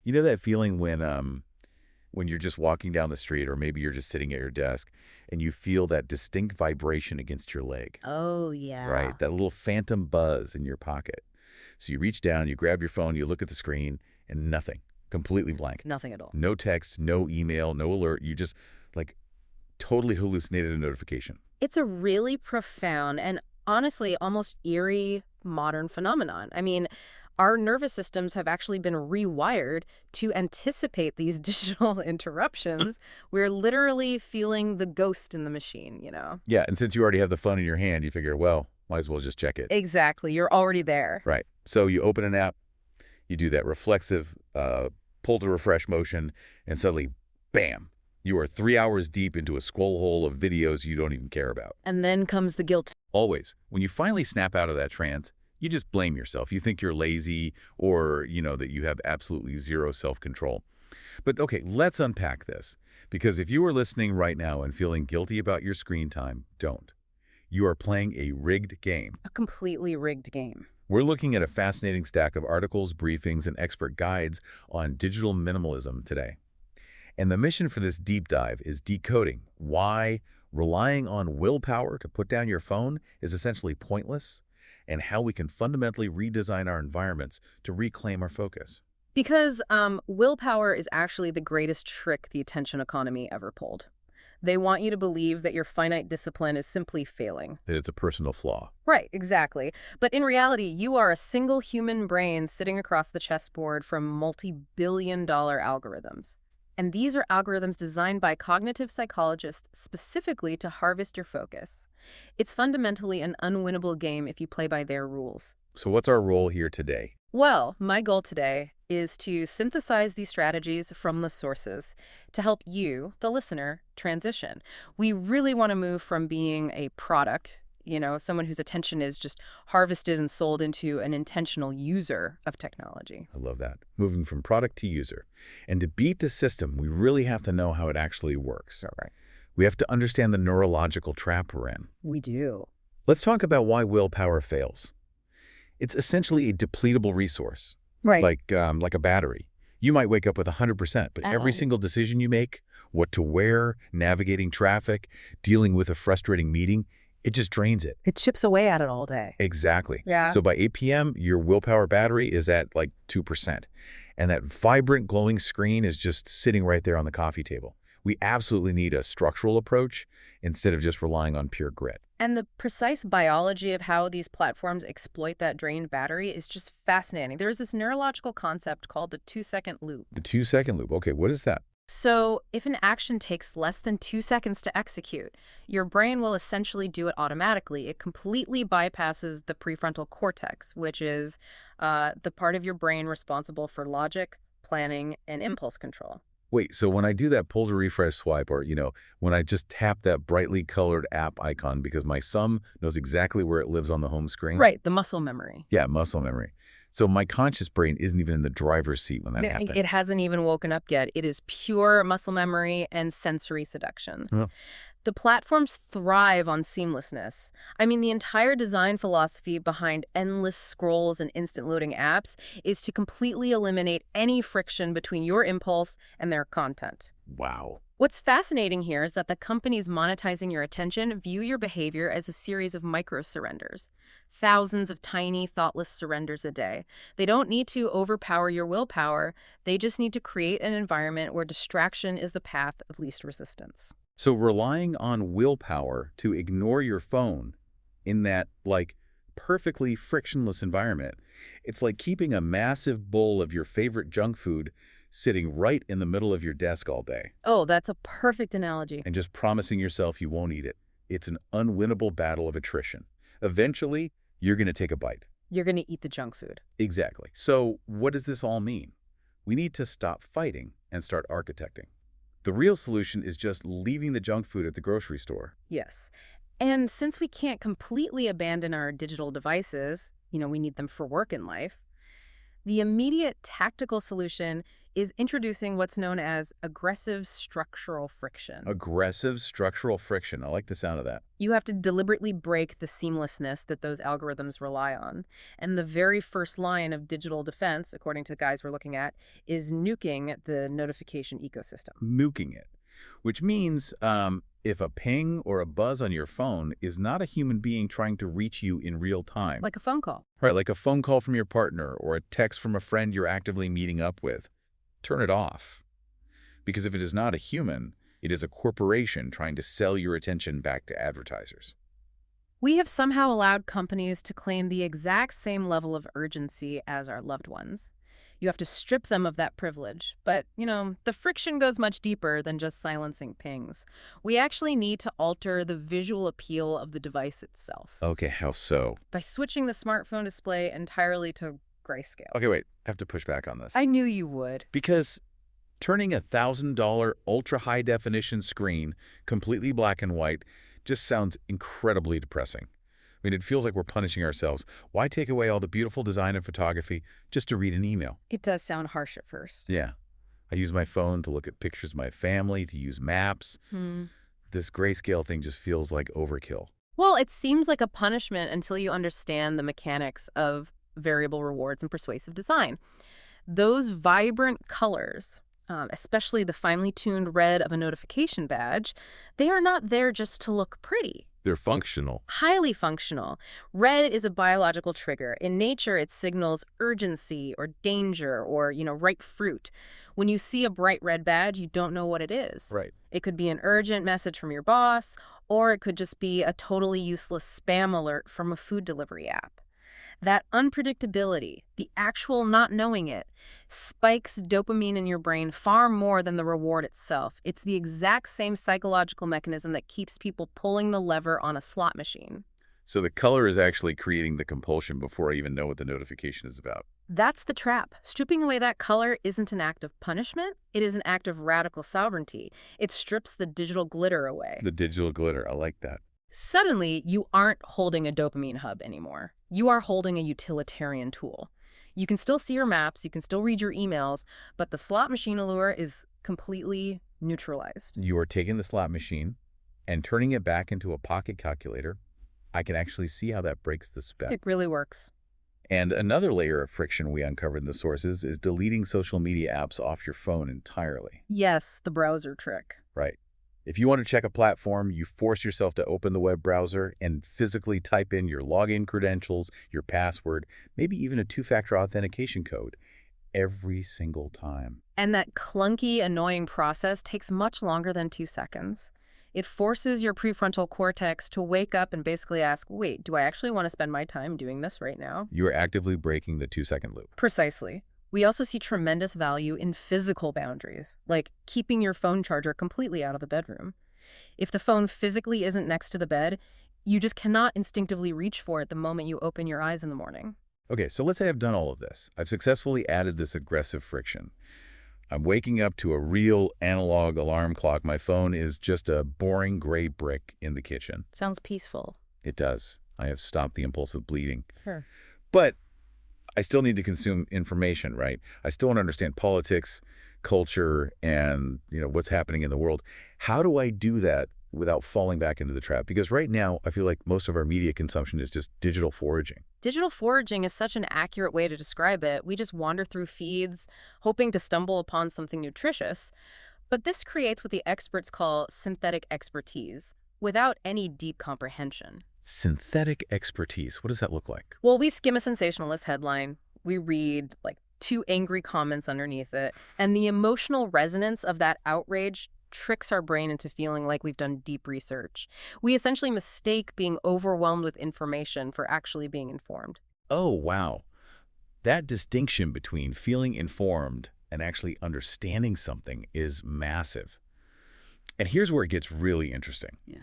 You know that feeling when you're just walking down the street or maybe you're just sitting at your desk and you feel that distinct vibration against your leg, Oh, yeah. right? That little phantom buzz in your pocket. So you reach down, you grab your phone, you look at the screen, and nothing. Completely blank. Nothing at all. No text, no email, no alert. You just, like, totally hallucinated a notification. It's a really profound and honestly almost eerie modern phenomenon. I mean, our nervous systems have actually been rewired to anticipate these digital interruptions. We're literally feeling the ghost in the machine. Yeah, and since you already have the phone in your hand, you figure, well, might as well just check it. Exactly. You're already there. Right. So you open an app, you do that reflexive pull to refresh motion, and suddenly, bam, you are 3 hours deep into a scroll hole of videos you don't even care about. And then comes the guilt. Always. When you finally snap out of that trance, you just blame yourself. You think you're lazy or, that you have absolutely zero self-control. But okay, let's unpack this. Because if you are listening right now and feeling guilty about your screen time, don't. You are playing a rigged game. A completely rigged game. We're looking at a fascinating stack of articles, briefings, and expert guides on digital minimalism today. And the mission for this deep dive is decoding why relying on willpower to put down your phone is essentially pointless, and how we can fundamentally redesign our environments to reclaim our focus. Because willpower is actually the greatest trick the attention economy ever pulled. They want you to believe that your finite discipline is simply failing. That it's a personal flaw. Right, exactly. But in reality, you are a single human brain sitting across the chessboard from multi-billion-dollar algorithms. And these are algorithms designed by cognitive psychologists specifically to harvest your focus. It's fundamentally an unwinnable game if you play by their rules. So what's our role here today? Well, my goal today is to synthesize these strategies from the sources to help you, the listener, transition. We really want to move from being a product, someone whose attention is just harvested and sold, into an intentional user of technology. I love that. Moving from product to user. And to beat the system, we really have to know how it actually works. All right. We have to understand the neurological trap we're in. We do. Let's talk about why willpower fails. It's essentially a depletable resource. Right. Like a battery. You might wake up with 100%, but every single decision you make, what to wear, navigating traffic, dealing with a frustrating meeting, it just drains it. It chips away at it all day. Exactly. Yeah. So by 8 p.m., your willpower battery is at like 2%. And that vibrant, glowing screen is just sitting right there on the coffee table. We absolutely need a structural approach instead of just relying on pure grit. And the precise biology of how these platforms exploit that drained battery is just fascinating. There's this neurological concept called the 2-second loop. The 2-second loop. Okay, what is that? So if an action takes less than 2 seconds to execute, your brain will essentially do it automatically. It completely bypasses the prefrontal cortex, which is the part of your brain responsible for logic, planning, and impulse control. Wait, so when I do that pull to refresh swipe, or, when I just tap that brightly colored app icon because my thumb knows exactly where it lives on the home screen? Right, the muscle memory. Yeah, muscle memory. So my conscious brain isn't even in the driver's seat when that happens. It hasn't even woken up yet. It is pure muscle memory and sensory seduction. Huh. The platforms thrive on seamlessness. I mean, the entire design philosophy behind endless scrolls and instant loading apps is to completely eliminate any friction between your impulse and their content. Wow. What's fascinating here is that the companies monetizing your attention view your behavior as a series of micro-surrenders. Thousands of tiny, thoughtless surrenders a day. They don't need to overpower your willpower. They just need to create an environment where distraction is the path of least resistance. So relying on willpower to ignore your phone in that, perfectly frictionless environment, it's like keeping a massive bowl of your favorite junk food sitting right in the middle of your desk all day. Oh, that's a perfect analogy. And just promising yourself you won't eat it. It's an unwinnable battle of attrition. Eventually, you're going to take a bite. You're going to eat the junk food. Exactly. So what does this all mean? We need to stop fighting and start architecting. The real solution is just leaving the junk food at the grocery store. Yes. And since we can't completely abandon our digital devices, we need them for work and life, The immediate tactical solution is introducing what's known as aggressive structural friction. Aggressive structural friction. I like the sound of that. You have to deliberately break the seamlessness that those algorithms rely on. And the very first line of digital defense, according to the guys we're looking at, is nuking the notification ecosystem. Nuking it. Which means if a ping or a buzz on your phone is not a human being trying to reach you in real time, Like a phone call. right, like a phone call from your partner or a text from a friend you're actively meeting up with, turn it off. Because if it is not a human, it is a corporation trying to sell your attention back to advertisers. We have somehow allowed companies to claim the exact same level of urgency as our loved ones. You have to strip them of that privilege. But, the friction goes much deeper than just silencing pings. We actually need to alter the visual appeal of the device itself Okay, how so? by switching the smartphone display entirely to grayscale. Okay, wait, I have to push back on this. I knew you would. Because turning a $1,000 ultra-high-definition screen completely black and white just sounds incredibly depressing. I mean, it feels like we're punishing ourselves. Why take away all the beautiful design and photography just to read an email? It does sound harsh at first. Yeah. I use my phone to look at pictures of my family, to use maps. This grayscale thing just feels like overkill. Well, it seems like a punishment until you understand the mechanics of variable rewards and persuasive design. Those vibrant colors, especially the finely tuned red of a notification badge, they are not there just to look pretty. They're functional. Highly functional. Red is a biological trigger. In nature, it signals urgency or danger or, ripe fruit. When you see a bright red badge, you don't know what it is. Right. It could be an urgent message from your boss, or it could just be a totally useless spam alert from a food delivery app. That unpredictability, the actual not knowing it, spikes dopamine in your brain far more than the reward itself. It's the exact same psychological mechanism that keeps people pulling the lever on a slot machine. So the color is actually creating the compulsion before I even know what the notification is about. That's the trap. Stripping away that color isn't an act of punishment. It is an act of radical sovereignty. It strips the digital glitter away. The digital glitter, I like that. Suddenly, you aren't holding a dopamine hub anymore. You are holding a utilitarian tool. You can still see your maps, you can still read your emails, but the slot machine allure is completely neutralized. You are taking the slot machine and turning it back into a pocket calculator. I can actually see how that breaks the spell. It really works. And another layer of friction we uncovered in the sources is deleting social media apps off your phone entirely. Yes, the browser trick. Right. If you want to check a platform, you force yourself to open the web browser and physically type in your login credentials, your password, maybe even a two-factor authentication code every single time. And that clunky, annoying process takes much longer than 2 seconds. It forces your prefrontal cortex to wake up and basically ask, wait, do I actually want to spend my time doing this right now? You are actively breaking the 2-second loop. Precisely. We also see tremendous value in physical boundaries, like keeping your phone charger completely out of the bedroom. If the phone physically isn't next to the bed, you just cannot instinctively reach for it the moment you open your eyes in the morning. Okay, so let's say I've done all of this. I've successfully added this aggressive friction. I'm waking up to a real analog alarm clock. My phone is just a boring gray brick in the kitchen. Sounds peaceful. It does. I have stopped the impulsive bleeding. Sure. But I still need to consume information, right? I still want to understand politics, culture, and what's happening in the world. How do I do that without falling back into the trap? Because right now, I feel like most of our media consumption is just digital foraging. Digital foraging is such an accurate way to describe it. We just wander through feeds, hoping to stumble upon something nutritious. But this creates what the experts call synthetic expertise, without any deep comprehension. Synthetic expertise. What does that look like? Well, we skim a sensationalist headline. We read, 2 angry comments underneath it. And the emotional resonance of that outrage tricks our brain into feeling like we've done deep research. We essentially mistake being overwhelmed with information for actually being informed. Oh, wow. That distinction between feeling informed and actually understanding something is massive. And here's where it gets really interesting. Yeah.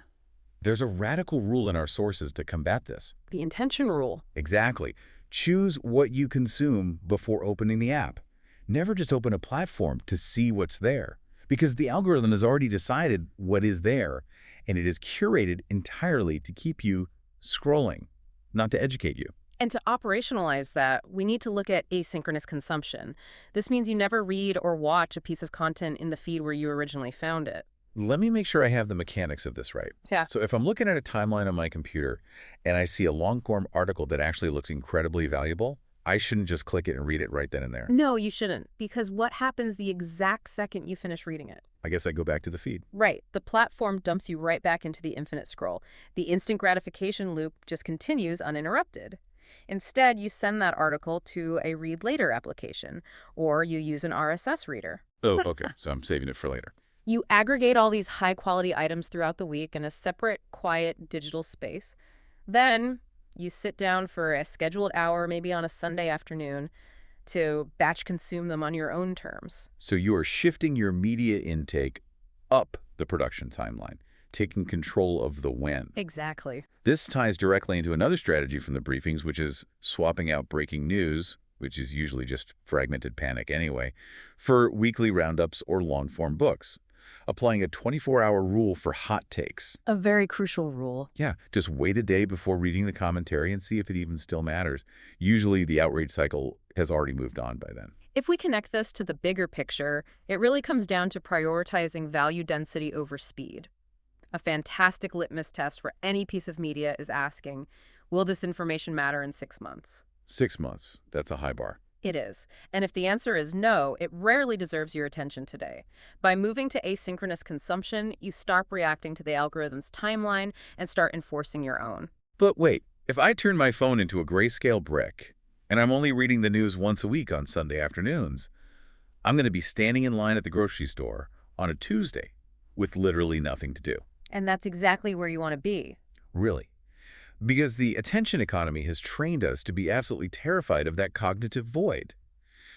There's a radical rule in our sources to combat this. The intention rule. Exactly. Choose what you consume before opening the app. Never just open a platform to see what's there, because the algorithm has already decided what is there, and it is curated entirely to keep you scrolling, not to educate you. And to operationalize that, we need to look at asynchronous consumption. This means you never read or watch a piece of content in the feed where you originally found it. Let me make sure I have the mechanics of this right. Yeah. So if I'm looking at a timeline on my computer and I see a long-form article that actually looks incredibly valuable, I shouldn't just click it and read it right then and there. No, you shouldn't, because what happens the exact second you finish reading it? I guess I go back to the feed. Right. The platform dumps you right back into the infinite scroll. The instant gratification loop just continues uninterrupted. Instead, you send that article to a read later application, or you use an RSS reader. Oh, okay. So I'm saving it for later. You aggregate all these high-quality items throughout the week in a separate, quiet digital space. Then you sit down for a scheduled hour, maybe on a Sunday afternoon, to batch consume them on your own terms. So you are shifting your media intake up the production timeline, taking control of the when. Exactly. This ties directly into another strategy from the briefings, which is swapping out breaking news, which is usually just fragmented panic anyway, for weekly roundups or long-form books. Applying a 24-hour rule for hot takes. A very crucial rule. Yeah, just wait a day before reading the commentary and see if it even still matters. Usually the outrage cycle has already moved on by then. If we connect this to the bigger picture, it really comes down to prioritizing value density over speed. A fantastic litmus test for any piece of media is asking, will this information matter in 6 months? 6 months, that's a high bar. It is. And if the answer is no, it rarely deserves your attention today. By moving to asynchronous consumption, you stop reacting to the algorithm's timeline and start enforcing your own. But wait, if I turn my phone into a grayscale brick, and I'm only reading the news once a week on Sunday afternoons, I'm going to be standing in line at the grocery store on a Tuesday with literally nothing to do. And that's exactly where you want to be. Really. Because the attention economy has trained us to be absolutely terrified of that cognitive void.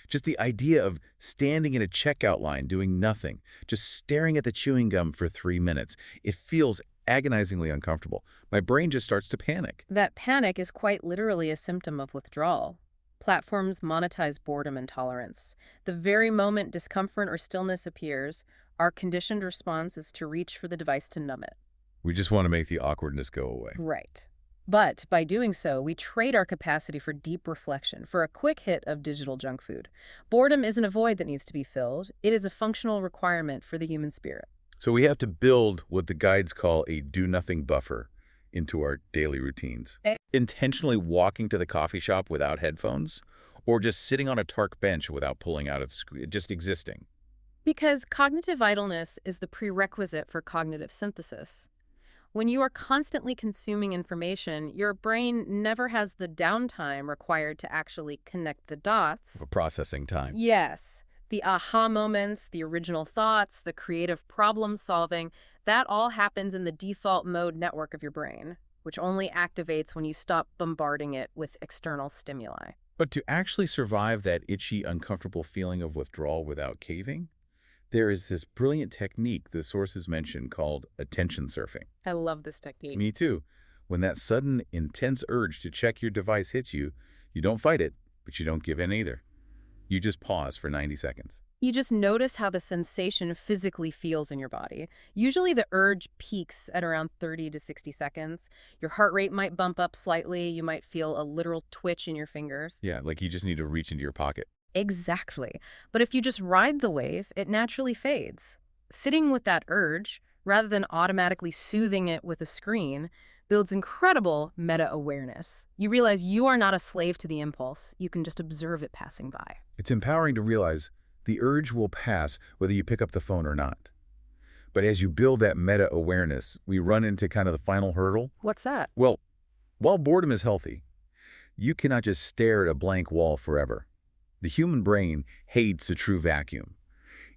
Just the idea of standing in a checkout line doing nothing, just staring at the chewing gum for 3 minutes, it feels agonizingly uncomfortable. My brain just starts to panic. That panic is quite literally a symptom of withdrawal. Platforms monetize boredom and tolerance. The very moment discomfort or stillness appears, our conditioned response is to reach for the device to numb it. We just want to make the awkwardness go away. Right. But by doing so, we trade our capacity for deep reflection for a quick hit of digital junk food. Boredom isn't a void that needs to be filled. It is a functional requirement for the human spirit. So we have to build what the guides call a do-nothing buffer into our daily routines. Intentionally walking to the coffee shop without headphones, or just sitting on a dark bench without pulling out a screen, just existing. Because cognitive idleness is the prerequisite for cognitive synthesis. When you are constantly consuming information, your brain never has the downtime required to actually connect the dots. For processing time. Yes. The aha moments, the original thoughts, the creative problem solving, that all happens in the default mode network of your brain, which only activates when you stop bombarding it with external stimuli. But to actually survive that itchy, uncomfortable feeling of withdrawal without caving, there is this brilliant technique the sources mention called attention surfing. I love this technique. Me too. When that sudden, intense urge to check your device hits you, you don't fight it, but you don't give in either. You just pause for 90 seconds. You just notice how the sensation physically feels in your body. Usually the urge peaks at around 30 to 60 seconds. Your heart rate might bump up slightly. You might feel a literal twitch in your fingers. Yeah, like you just need to reach into your pocket. Exactly. But if you just ride the wave, it naturally fades. Sitting with that urge, rather than automatically soothing it with a screen, builds incredible meta-awareness. You realize you are not a slave to the impulse. You can just observe it passing by. It's empowering to realize the urge will pass whether you pick up the phone or not. But as you build that meta-awareness, we run into kind of the final hurdle. What's that? Well, while boredom is healthy, you cannot just stare at a blank wall forever. The human brain hates a true vacuum.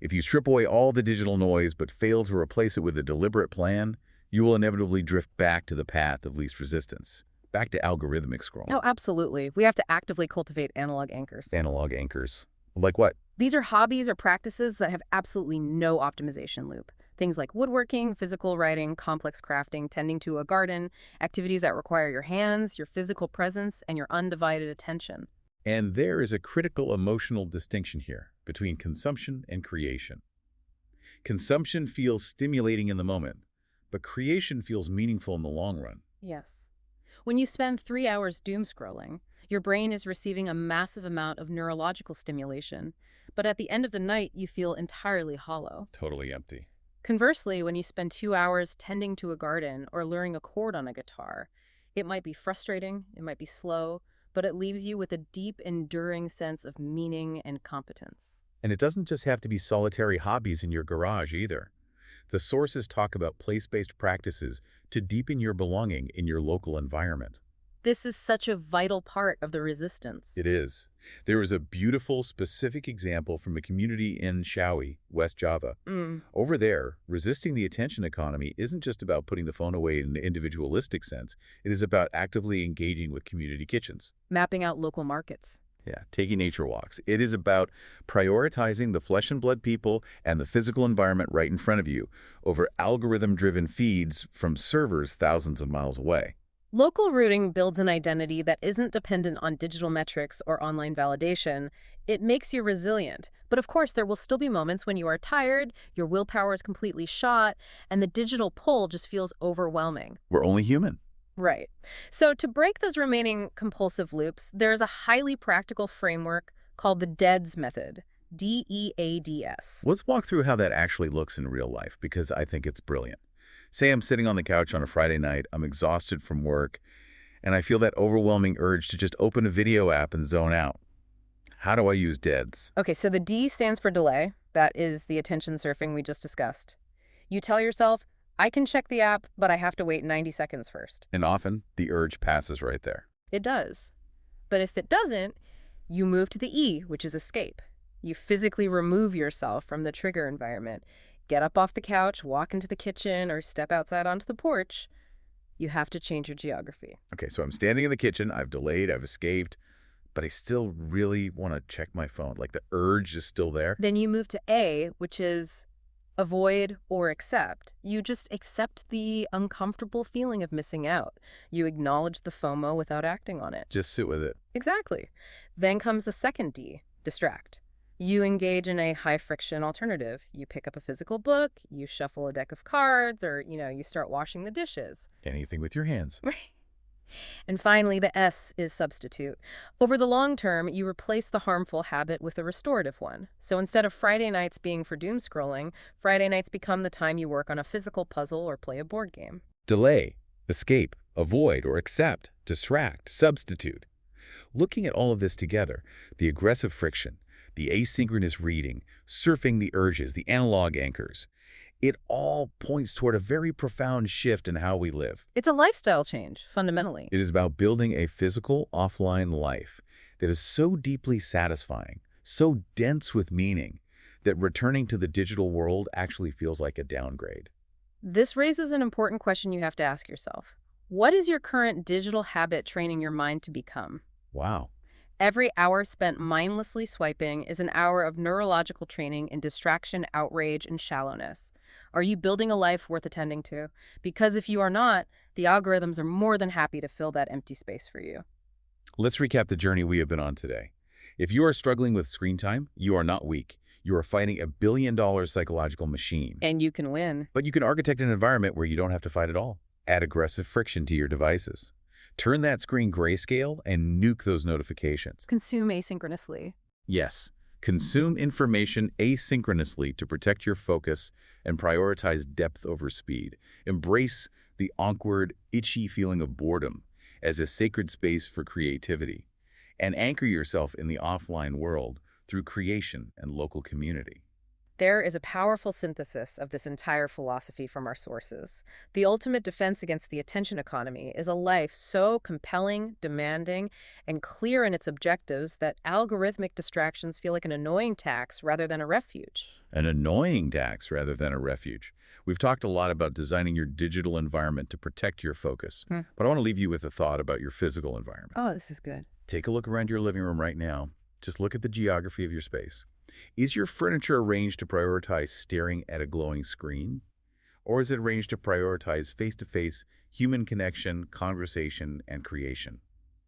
If you strip away all the digital noise but fail to replace it with a deliberate plan, you will inevitably drift back to the path of least resistance, back to algorithmic scrolling. Oh, absolutely. We have to actively cultivate analog anchors. Analog anchors. Like what? These are hobbies or practices that have absolutely no optimization loop. Things like woodworking, physical writing, complex crafting, tending to a garden, activities that require your hands, your physical presence, and your undivided attention. And there is a critical emotional distinction here between consumption and creation. Consumption feels stimulating in the moment, but creation feels meaningful in the long run. Yes. When you spend 3 hours doom scrolling, Your brain is receiving a massive amount of neurological stimulation, but at the end of the night, you feel entirely hollow. Totally empty. Conversely, when you spend 2 hours tending to a garden or learning a chord on a guitar, it might be frustrating, it might be slow, but it leaves you with a deep, enduring sense of meaning and competence. And it doesn't just have to be solitary hobbies in your garage either. The sources talk about place-based practices to deepen your belonging in your local environment. This is such a vital part of the resistance. It is. There is a beautiful, specific example from a community in Shawi, West Java. Mm. Over there, resisting the attention economy isn't just about putting the phone away in an individualistic sense. It is about actively engaging with community kitchens. Mapping out local markets. Yeah, taking nature walks. It is about prioritizing the flesh and blood people and the physical environment right in front of you over algorithm-driven feeds from servers thousands of miles away. Local rooting builds an identity that isn't dependent on digital metrics or online validation. It makes you resilient. But of course, there will still be moments when you are tired, your willpower is completely shot, and the digital pull just feels overwhelming. We're only human. Right. So to break those remaining compulsive loops, there is a highly practical framework called the DEADS method. DEADS. Let's walk through how that actually looks in real life, because I think it's brilliant. Say I'm sitting on the couch on a Friday night, I'm exhausted from work, and I feel that overwhelming urge to just open a video app and zone out. How do I use DEADS? Okay, so the D stands for delay. That is the attention surfing we just discussed. You tell yourself, I can check the app, but I have to wait 90 seconds first. And often, the urge passes right there. It does. But if it doesn't, you move to the E, which is escape. You physically remove yourself from the trigger environment. Get up off the couch, walk into the kitchen, or step outside onto the porch. You have to change your geography. Okay, so I'm standing in the kitchen, I've delayed, I've escaped, but I still really want to check my phone. Like the urge is still there. Then you move to A, which is avoid or accept. You just accept the uncomfortable feeling of missing out. You acknowledge the FOMO without acting on it. Just sit with it. Exactly. Then comes the second D, distract. You engage in a high-friction alternative. You pick up a physical book, you shuffle a deck of cards, or, you start washing the dishes. Anything with your hands. Right. And finally, the S is substitute. Over the long term, you replace the harmful habit with a restorative one. So instead of Friday nights being for doom scrolling, Friday nights become the time you work on a physical puzzle or play a board game. Delay, escape, avoid or accept, distract, substitute. Looking at all of this together, the aggressive friction, the asynchronous reading, surfing the urges, the analog anchors, it all points toward a very profound shift in how we live. It's a lifestyle change, fundamentally. It is about building a physical, offline life that is so deeply satisfying, so dense with meaning, that returning to the digital world actually feels like a downgrade. This raises an important question you have to ask yourself. What is your current digital habit training your mind to become? Wow. Every hour spent mindlessly swiping is an hour of neurological training in distraction, outrage, and shallowness. Are you building a life worth attending to? Because if you are not, the algorithms are more than happy to fill that empty space for you. Let's recap the journey we have been on today. If you are struggling with screen time, you are not weak. You are fighting a billion-dollar psychological machine. And you can win. But you can architect an environment where you don't have to fight at all. Add aggressive friction to your devices. Turn that screen grayscale and nuke those notifications. Consume asynchronously. Yes, consume information asynchronously to protect your focus and prioritize depth over speed. Embrace the awkward, itchy feeling of boredom as a sacred space for creativity. And anchor yourself in the offline world through creation and local community. There is a powerful synthesis of this entire philosophy from our sources. The ultimate defense against the attention economy is a life so compelling, demanding, and clear in its objectives that algorithmic distractions feel like an annoying tax rather than a refuge. An annoying tax rather than a refuge. We've talked a lot about designing your digital environment to protect your focus, but I want to leave you with a thought about your physical environment. Oh, this is good. Take a look around your living room right now. Just look at the geography of your space. Is your furniture arranged to prioritize staring at a glowing screen? Or is it arranged to prioritize face-to-face human connection, conversation, and creation?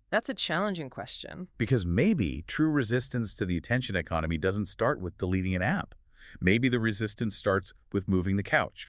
That's a challenging question. Because maybe true resistance to the attention economy doesn't start with deleting an app. Maybe the resistance starts with moving the couch.